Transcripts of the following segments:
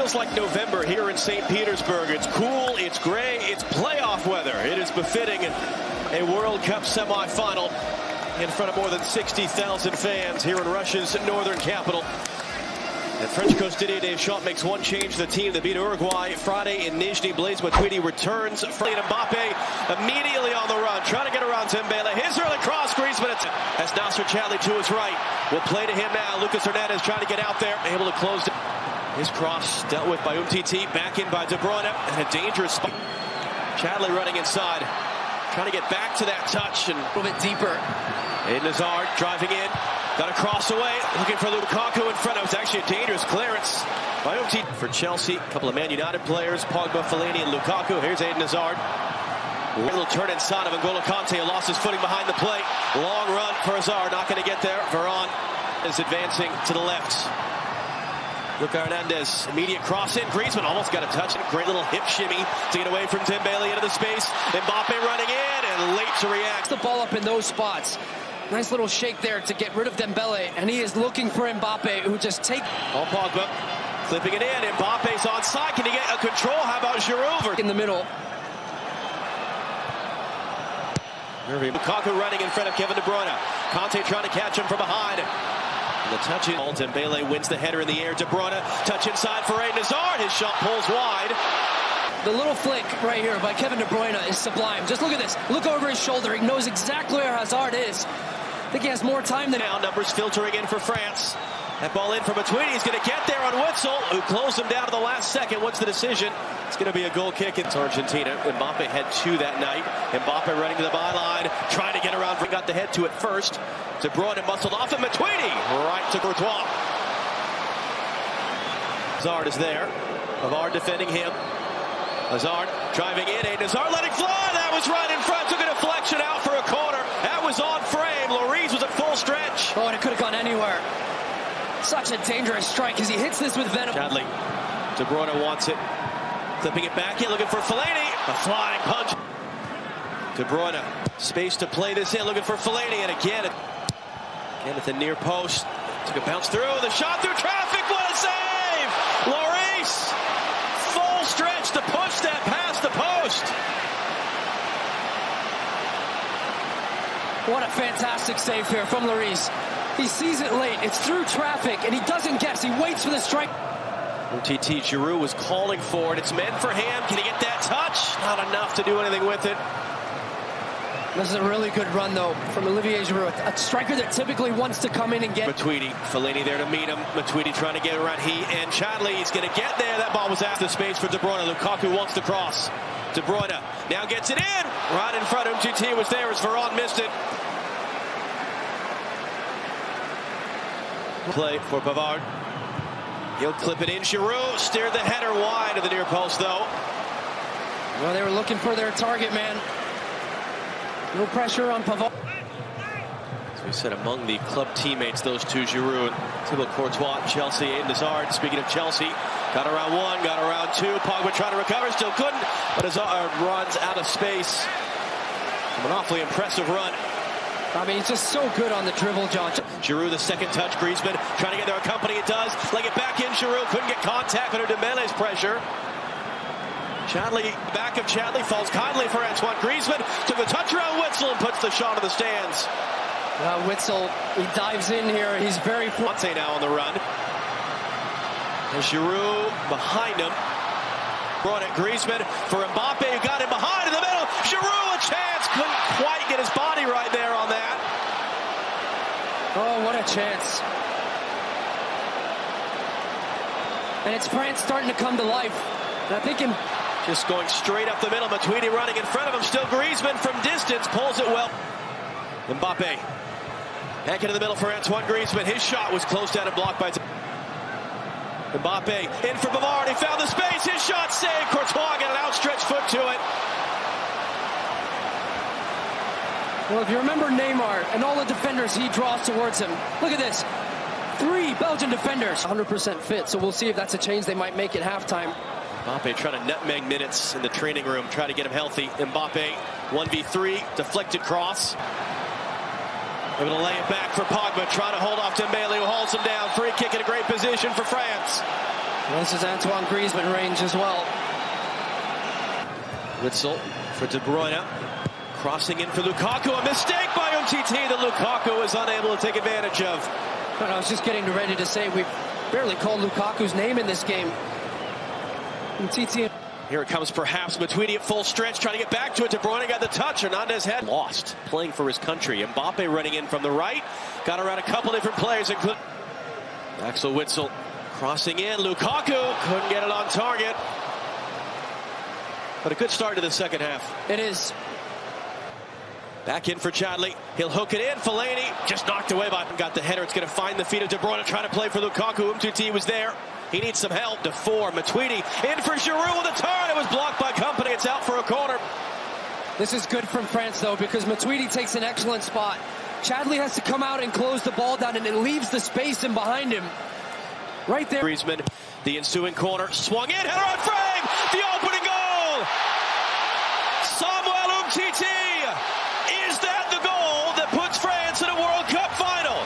feels like November here in St. Petersburg. It's cool, it's gray, it's playoff weather. It is befitting a World Cup semifinal in front of more than 60,000 fans here in Russia's northern capital. And French coach Didier Deschamps makes one change to the team that beat Uruguay Friday in Nizhny. Blaise Matuidi returns. Mbappe immediately on the run, trying to get around Dembele. His early cross, Griezmann as Nasser Chadli to his right. Will play to him now. Lucas Hernandez trying to get out there, able to close it. His cross dealt with by Umtiti, back in by De Bruyne, and a dangerous spot. Chadli running inside, trying to get back to that touch and a little bit deeper. Eden Hazard driving in. Got a cross away, looking for Lukaku in front. It was actually a dangerous clearance by Umtiti. For Chelsea, a couple of Man United players, Pogba, Fellaini, and Lukaku. Here's Eden Hazard. A little turn inside of N'Golo Kante, who lost his footing behind the plate. Long run for Hazard, not going to get there. Varane is advancing to the left. Lucas Hernandez, immediate cross in. Griezmann almost got a touch. Great little hip shimmy to get away from Dembele into the space. Mbappe running in and late to react. The ball up in those spots. Nice little shake there to get rid of Dembele, and he is looking for Mbappe, who just take. Paul Pogba clipping it in. Mbappe's onside. Can he get a control? How about Giroud in the middle? Lukaku running in front of Kevin De Bruyne. Kante trying to catch him from behind. And the touch in. Dembele wins the header in the air. De Bruyne touch inside for Eden Hazard. His shot pulls wide. The little flick right here by Kevin De Bruyne is sublime. Just look at this. Look over his shoulder. He knows exactly where Hazard is. I think he has more time than now. Numbers filtering in for France. That ball in from Matuidi. He's going to get there on Witzel, who closed him down to the last second. What's the decision? It's going to be a goal kick. It's Argentina. Mbappe had two that night. Mbappe running to the byline, trying to get around. Got the head to it first. De Bruyne muscled off, and Matuidi right to Courtois. Hazard is there. Pavard defending him. Hazard driving in. Hazard letting fly. That was right in front. Took a deflection out for a corner. That was on frame. Lloris was at full stretch. Oh, and it could have gone anywhere. Such a dangerous strike as he hits this with venom. Chadli. De Bruyne wants it. Clipping it back in, looking for Fellaini. A flying punch. De Bruyne. Space to play this in, looking for Fellaini. And again at the near post. Took a bounce through. The shot through traffic. What a save! Lloris. Full stretch to push that past the post. What a fantastic save here from Lloris. He sees it late. It's through traffic, and he doesn't guess. He waits for the strike. Umtiti, Giroud was calling for it. It's meant for him. Can he get that touch? Not enough to do anything with it. This is a really good run, though, from Olivier Giroud. A striker that typically wants to come in and get. Matuidi, Fellaini there to meet him. Matuidi trying to get around. He and Chadli. He's going to get there. That ball was out of space for De Bruyne. Lukaku wants to cross. De Bruyne now gets it in. Right in front. Umtiti was there as Varane missed it. Play for Pavard. He'll clip it in. Giroud steered the header wide of the near post, though. Well, they were looking for their target man. No pressure on Pavard. As we said, among the club teammates, those two, Giroud and Thibaut Courtois, Chelsea, Eden Hazard. Speaking of Chelsea, got around one, got around two. Pogba trying to recover, still couldn't. But Hazard runs out of space. An awfully impressive run. I mean, he's just so good on the dribble, John. Giroud, the second touch. Griezmann trying to get there. Company it does. Leg it back in. Giroud couldn't get contact under Dembele's pressure. Chadli, back of Chadli, falls kindly for Antoine Griezmann. Took a touch around Witzel and puts the shot in the stands. Witzel, he dives in here. He's very... Conte now on the run. And Giroud behind him. Brought it Griezmann for Mbappe, who got him behind in the middle. Giroud, a chance. Couldn't quite get his body right there on that. Oh, what a chance. And it's France starting to come to life. And I think him... Just going straight up the middle. Matuidi running in front of him. Still Griezmann from distance. Pulls it well. Mbappe. Back into the middle for Antoine Griezmann. His shot was closed down and blocked by... Mbappe in for Pavard. He found the space. His shot saved. Courtois got an outstretched foot to it. Well, if you remember Neymar and all the defenders he draws towards him, look at this. 3 Belgian defenders. 100% fit, so we'll see if that's a change they might make at halftime. Mbappe trying to nutmeg minutes in the training room, try to get him healthy. Mbappe, 1v3, deflected cross. Able to lay it back for Pogba, trying to hold off Dembele, who holds him down. Free kick in a great position for France. Well, this is Antoine Griezmann range as well. Witsel for De Bruyne. Crossing in for Lukaku. A mistake by Umtiti that Lukaku is unable to take advantage of. But I was just getting ready to say we've barely called Lukaku's name in this game. Umtiti. Here it comes, perhaps Matuidi at full stretch, trying to get back to it. De Bruyne got the touch. Hernandez had lost, playing for his country. Mbappe running in from the right. Got around a couple different players, including Axel Witsel. Crossing in, Lukaku couldn't get it on target. But a good start to the second half. It is. Back in for Chadley. He'll hook it in. Fellaini just knocked away by him. Got the header. It's going to find the feet of De Bruyne, trying to play for Lukaku. Umtiti was there. He needs some help. De four. Matuidi in for Giroud with a turn. It was blocked by Company. It's out for a corner. This is good from France, though, because Matuidi takes an excellent spot. Chadley has to come out and close the ball down, and it leaves the space in behind him. Right there. Griezmann, the ensuing corner. Swung in. Header on frame. The opening goal. Samuel Umtiti. Is that the goal that puts France in a World Cup final?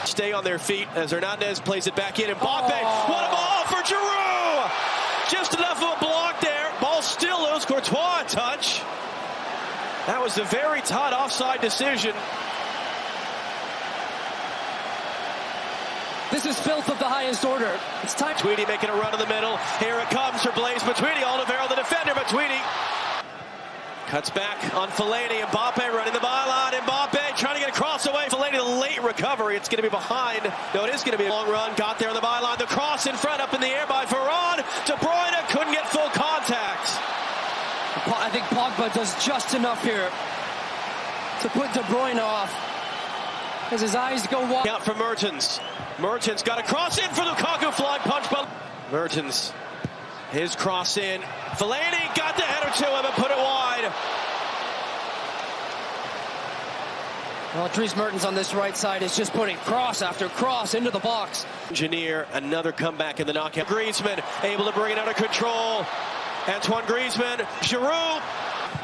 Stay on their feet as Hernandez plays it back in. Mbappe, what a ball for Giroud! Just enough of a block there. Ball still loose. Courtois a touch. That was a very tight offside decision. This is filth of the highest order. It's time. Matuidi making a run in the middle. Here it comes for Blaise Matuidi. Alderweireld, the defender. Matuidi cuts back on Fellaini. Mbappe running the byline. Mbappe trying to get a cross away. Fellaini, the late recovery. It's going to be behind. No, it is going to be a long run. Got there on the byline. The cross in front, up in the air by Varane. De Bruyne couldn't get full contact. I think Pogba does just enough here to put De Bruyne off as his eyes go wide. Out for Mertens. Mertens got a cross in for Lukaku. Flying punch by Mertens. His cross in. Fellaini got the header to him and put it wide. Well, Dries Mertens on this right side is just putting cross after cross into the box. Engineer, another comeback in the knockout. Griezmann able to bring it under control. Antoine Griezmann. Giroud.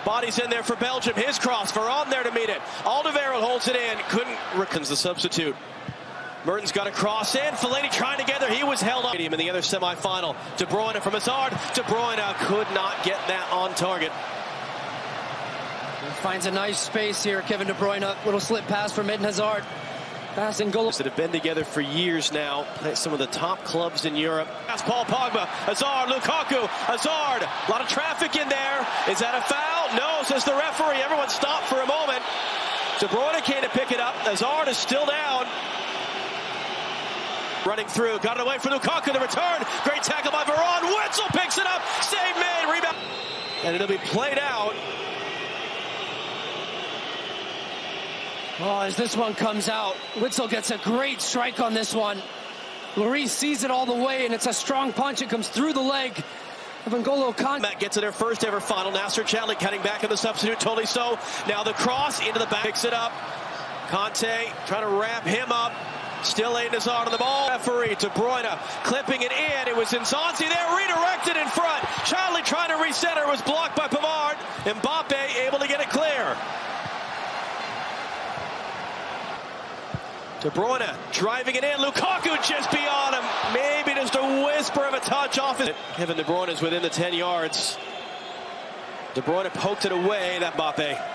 Bodies in there for Belgium. His cross. Varane there to meet it. Alderweireld holds it in. Couldn't. Rickens the substitute. Mertens got a cross in. Fellaini trying to get there. He was held up in the other semifinal. De Bruyne from Hazard. De Bruyne could not get that on target. Finds a nice space here. Kevin De Bruyne. Little slip pass from Eden Hazard. Pass and goal. That have been together for years now. Play some of the top clubs in Europe. That's Paul Pogba. Hazard. Lukaku. Hazard. A lot of traffic in there. Is that a foul? No, says the referee. Everyone stopped for a moment. De Bruyne can't pick it up. Hazard is still down. Running through, got it away for Lukaku, the return, great tackle by Varane, Witsel picks it up, save made, rebound, and it'll be played out. Oh, as this one comes out, Witsel gets a great strike on this one. Lloris sees it all the way, and it's a strong punch. It comes through the leg of N'Golo Kanté. Matt gets to their first ever final. Nasser Chadli cutting back in the substitute, totally so. Now the cross into the back, picks it up. Kanté trying to wrap him up. Still Eden Hazard on the ball. Referee De Bruyne clipping it in. It was Nzonzi there, redirected in front. Chadli trying to recenter, was blocked by Pavard. Mbappe able to get it clear. De Bruyne driving it in. Lukaku just beyond him. Maybe just a whisper of a touch off it. Kevin De Bruyne is within the 10 yards. De Bruyne poked it away. That Mbappe.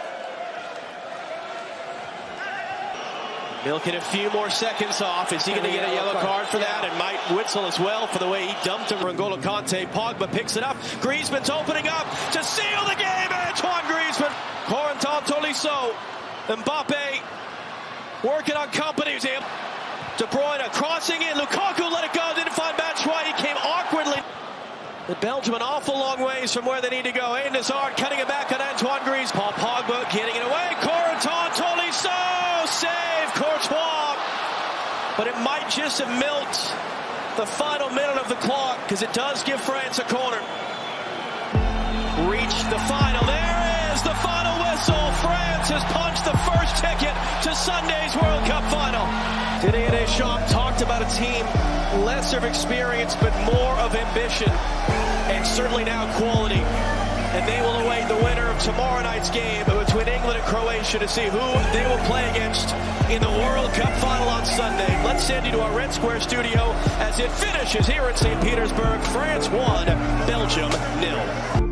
Milking a few more seconds off. Is he going to get a yellow card for that? And might Witsel as well for the way he dumped him. N'Golo Kanté. Pogba picks it up. Griezmann's opening up to seal the game. Antoine Griezmann. Corentin Tolisso. Mbappe working on Company. De Bruyne crossing in. Lukaku let it go. Didn't find Batshuayi. He came awkwardly. The Belgium an awful long ways from where they need to go. Eden Hazard cutting it back on Antoine Griezmann. Paul Pogba getting it away. Corentin Tolisso. Save Courtois. But it might just have milked the final minute of the clock because it does give France a corner. Reached the final. There is the final whistle. France has punched the first ticket to Sunday's World Cup final. Didier Deschamps talked about a team less of experience but more of ambition and certainly now quality. and they will await the winner of tomorrow night's game between England and Croatia to see who they will play against in the World Cup final on Sunday. Let's send you to our Red Square studio as it finishes here in St. Petersburg. France 1, Belgium 0.